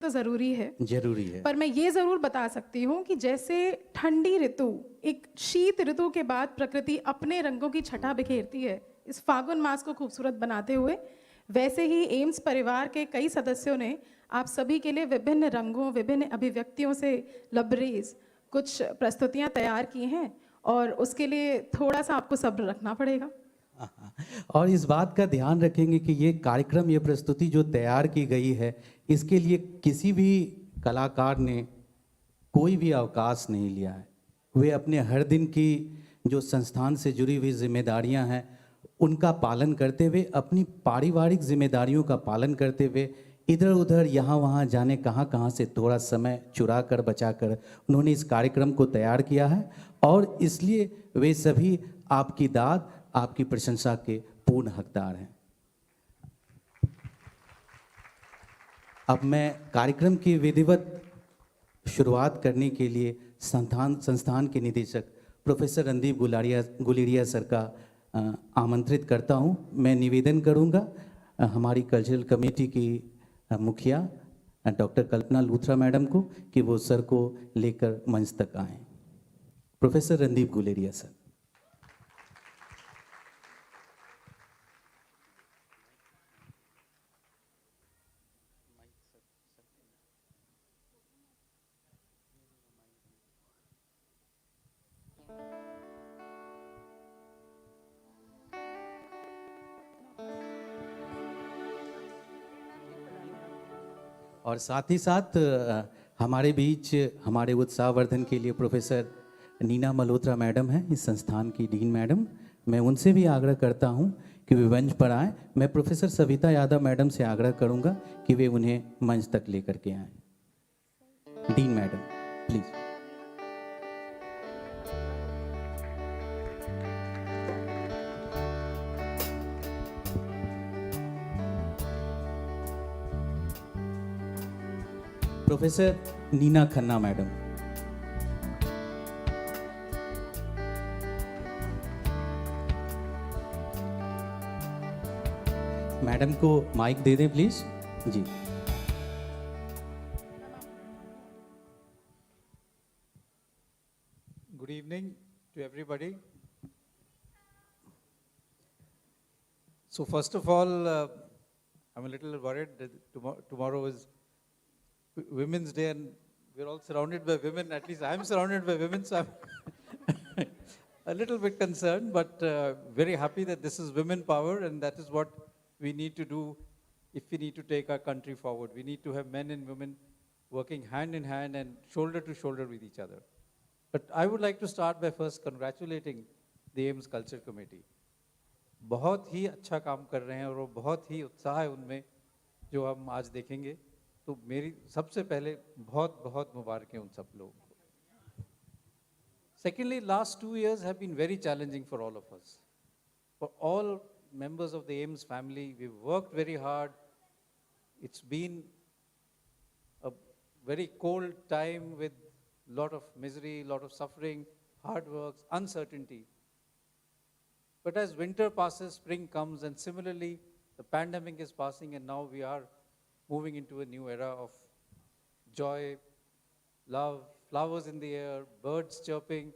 तो ज़रूरी है। जरूरी है। पर मैं ये ज़रूर बता सकती हूँ कि जैसे ठंडी ऋतु, एक शीत ऋतु के बाद प्रकृति अपने रंगों की छटा बिखेरती है इस फागुन मास को खूबसूरत बनाते हुए, वैसे ही एम्स परिवार के कई सदस्यों ने आप सभी के लिए विभिन्न रंगों, विभिन्न अभिव्यक्तियों से लबरेज कुछ प्रस्तुतियाँ तैयार की हैं और उसके लिए थोड़ा सा आपको सब्र रखना पड़ेगा। और इस बात का ध्यान रखेंगे कि ये कार्यक्रम, ये प्रस्तुति जो तैयार की गई है, इसके लिए किसी भी कलाकार ने कोई भी अवकाश नहीं लिया है। वे अपने हर दिन की जो संस्थान से जुड़ी हुई जिम्मेदारियां हैं उनका पालन करते हुए, अपनी पारिवारिक जिम्मेदारियों का पालन करते हुए, इधर उधर यहाँ वहाँ जाने कहाँ कहाँ से थोड़ा समय चुरा कर बचा कर उन्होंने इस कार्यक्रम को तैयार किया है। और इसलिए वे सभी आपकी दाद, आपकी प्रशंसा के पूर्ण हकदार हैं। अब मैं कार्यक्रम की विधिवत शुरुआत करने के लिए संस्थान के निदेशक प्रोफेसर रणदीप गुलेरिया सर का आमंत्रित करता हूं। मैं निवेदन करूंगा हमारी कल्चरल कमेटी की मुखिया डॉक्टर कल्पना लूथरा मैडम को कि वो सर को लेकर मंच तक आएं। Professor Randeep Guleria sir. और साथ ही साथ हमारे बीच हमारे उत्साहवर्धन के लिए प्रोफेसर नीना मल्होत्रा मैडम हैं, इस संस्थान की डीन मैडम। मैं उनसे भी आग्रह करता हूं कि वे मंच पर आएँ। मैं प्रोफेसर सविता यादव मैडम से आग्रह करूंगा कि वे उन्हें मंच तक लेकर के आएँ। Dean madam please. Professor Neena Khanna madam. Madam को माइक दे दें प्लीज। जी। Good evening to everybody. So first of all, I'm a little worried that tomorrow is Women's Day and we're all surrounded by women. At least I'm surrounded by women, so I'm a little bit concerned, but very happy that this is women power, and that is what we need to do if we need to take our country forward. We need to have men and women working hand in hand and shoulder to shoulder with each other. But I would like to start by first congratulating the AIMS Culture Committee. बहुत ही अच्छा काम कर रहे हैं और वो बहुत ही उत्साह है उनमें जो हम आज देखेंगे। तो मेरी सबसे पहले बहुत बहुत मुबारकें उन सब लोगों को। Secondly, last 2 years have been very challenging for all of us. For all members of the AIMS family, we've worked very hard. It's been a very cold time with a lot of misery, a lot of suffering, hard work, uncertainty. But as winter passes, spring comes, and similarly, the pandemic is passing, and now we are moving into a new era of joy, love, flowers in the air, birds chirping.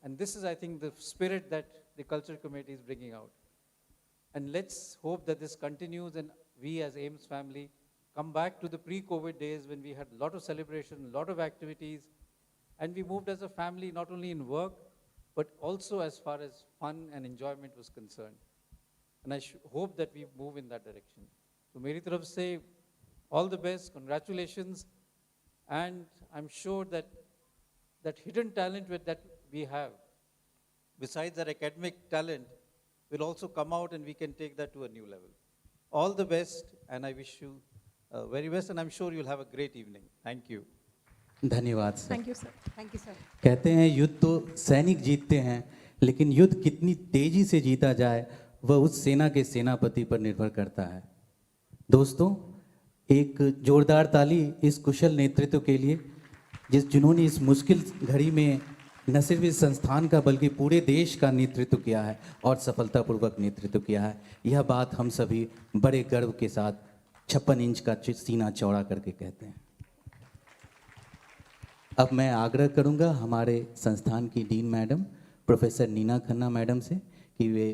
And this is, I think, the spirit that the Culture Committee is bringing out. And let's hope that this continues and we as AIMS family come back to the pre-COVID days when we had a lot of celebration, a lot of activities, and we moved as a family not only in work, but also as far as fun and enjoyment was concerned. And I hope that we move in that direction. So meri taraf se all the best, congratulations, and I'm sure that that hidden talent that we have, besides our academic talent, will also come out and we can take that to a new level. All the best, and I wish you very best, and I'm sure you'll have a great evening. Thank you. धन्यवाद sir. Thank you sir. Thank you sir. कहते हैं युद्ध तो सैनिक जीतते हैं, लेकिन युद्ध कितनी तेजी से जीता जाए वह उस सेना के सेनापति पर निर्भर करता है। दोस्तों, एक जोरदार ताली इस कुशल नेतृत्व के लिए जिन्होंने इस मुश्किल घड़ी में न सिर्फ इस संस्थान का बल्कि पूरे देश का नेतृत्व किया है और सफलतापूर्वक नेतृत्व किया है। यह बात हम सभी बड़े गर्व के साथ 56 इंच का सीना चौड़ा करके कहते हैं। अब मैं आग्रह करूंगा हमारे संस्थान की dean madam professor Neena Khanna madam से कि वे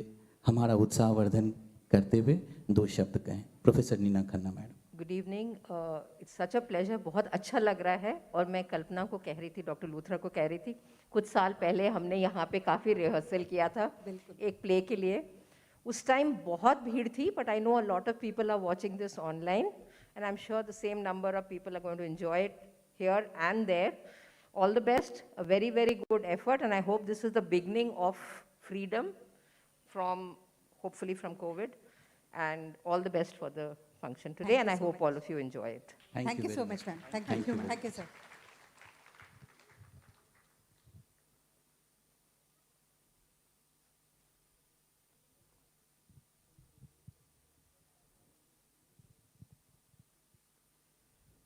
हमारा उत्साहवर्धन करते हुए 2 शब्द कहें। Professor Neena Khanna madam. Good evening, it's such a pleasure. बहुत अच्छा लग रहा है। और मैं कल्पना को कह रही थी, डॉक्टर लूथरा को कह रही थी, कुछ साल पहले हमने यहाँ पे काफ़ी रिहर्सल किया था एक प्ले के लिए। उस टाइम बहुत भीड़ थी, but I know a lot of people are watching this online and I am sure the same number of people are going to enjoy it here and there. All the best, a very, very good effort, and I hope this is the beginning of freedom from, hopefully from COVID, and all the best for the function today, and I hope all of you enjoy it. Thank you so very much, ma'am. Thank Thank you. you, ma'am. Thank you, sir.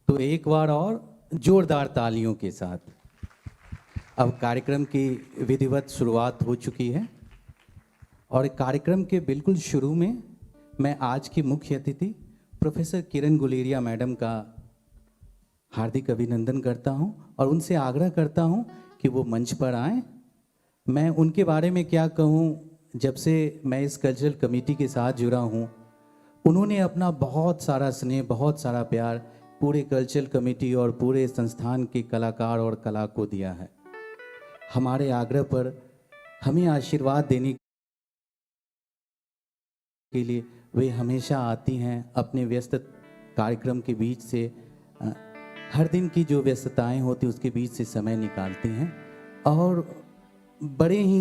तो एक बार और जोरदार तालियों के साथ अब कार्यक्रम की विधिवत शुरुआत हो चुकी है और कार्यक्रम के बिल्कुल शुरू में मैं आज की मुख्य अतिथि प्रोफेसर किरण गुलेरिया मैडम का हार्दिक अभिनंदन करता हूं और उनसे आग्रह करता हूं कि वो मंच पर आएं। मैं उनके बारे में क्या कहूं, जब से मैं इस कल्चरल कमेटी के साथ जुड़ा हूं, उन्होंने अपना बहुत सारा स्नेह, बहुत सारा प्यार पूरे कल्चरल कमेटी और पूरे संस्थान के कलाकार और कला को दिया है। हमारे आग्रह पर हमें आशीर्वाद देने के लिए वे हमेशा आती हैं, अपने व्यस्त कार्यक्रम के बीच से हर दिन की जो व्यस्तताएं होती उसके बीच से समय निकालती हैं और बड़े ही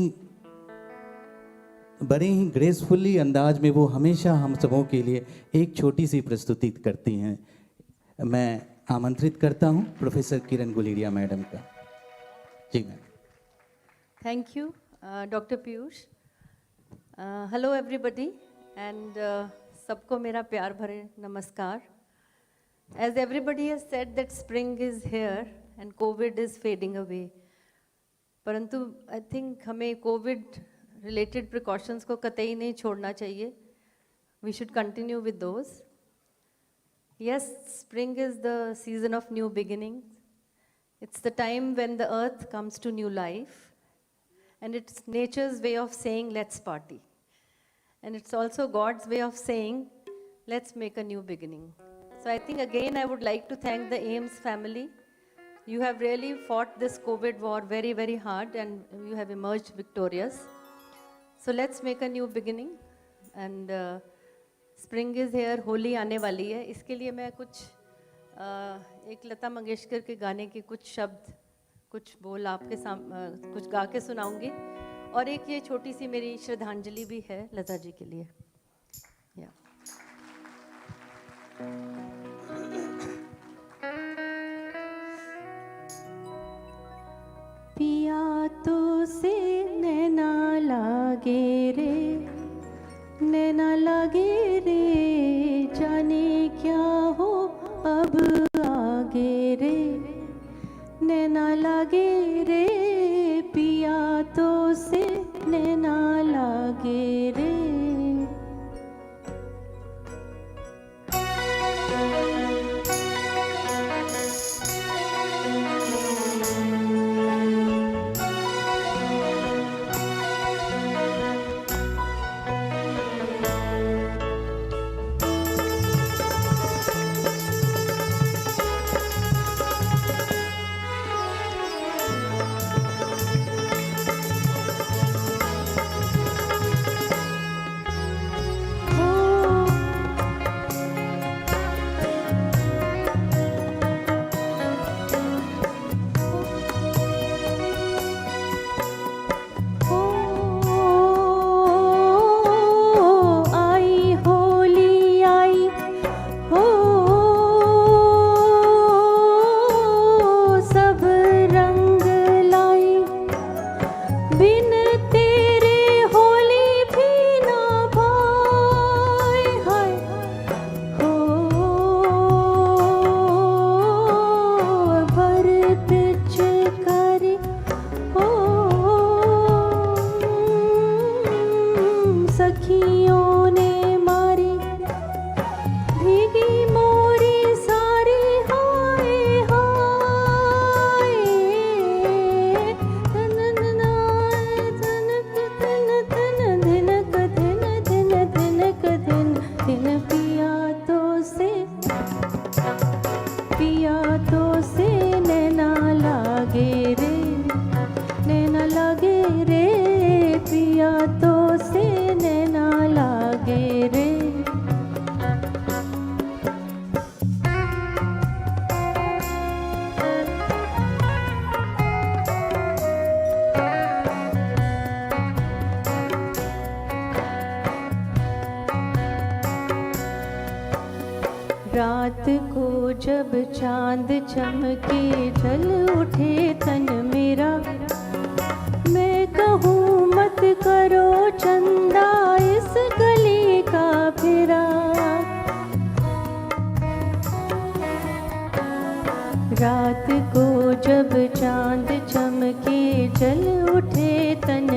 ग्रेसफुली अंदाज में वो हमेशा हम सबों के लिए एक छोटी सी प्रस्तुति करती हैं। मैं आमंत्रित करता हूं प्रोफेसर किरण गुलेरिया मैडम का। जी ma'am. Thank you, Dr. Piyush. Hello everybody and सबको मेरा प्यार भरे नमस्कार. As everybody has said that spring is here and COVID is fading away. परंतु I think हमें COVID related precautions को कतई नहीं छोड़ना चाहिए. We should continue with those. Yes, spring is the season of new beginnings. It's the time when the earth comes to new life. And it's nature's way of saying, let's party. And it's also God's way of saying, let's make a new beginning. So I think again, I would like to thank the Ames family. You have really fought this COVID war very, very hard and you have emerged victorious. So let's make a new beginning. And spring is here, Holi आने वाली है. इसके लिए मैं कुछ एक लता मंगेशकर के गाने के कुछ शब्द, कुछ बोल आपके कुछ गा के सुनाऊंगी और एक ये छोटी सी मेरी श्रद्धांजलि भी है लता जी के लिए। पिया तो से नैना लागे रे, नैना लागे रे, जाने क्या हो अब आगे रे, नैना लागे रे, पिया तो से नैना लागे रे। जब चांद चमके जल उठे तन मेरा, मैं कहूँ मत करो चंदा इस गली का फेरा। रात को जब चांद चमके जल उठे तन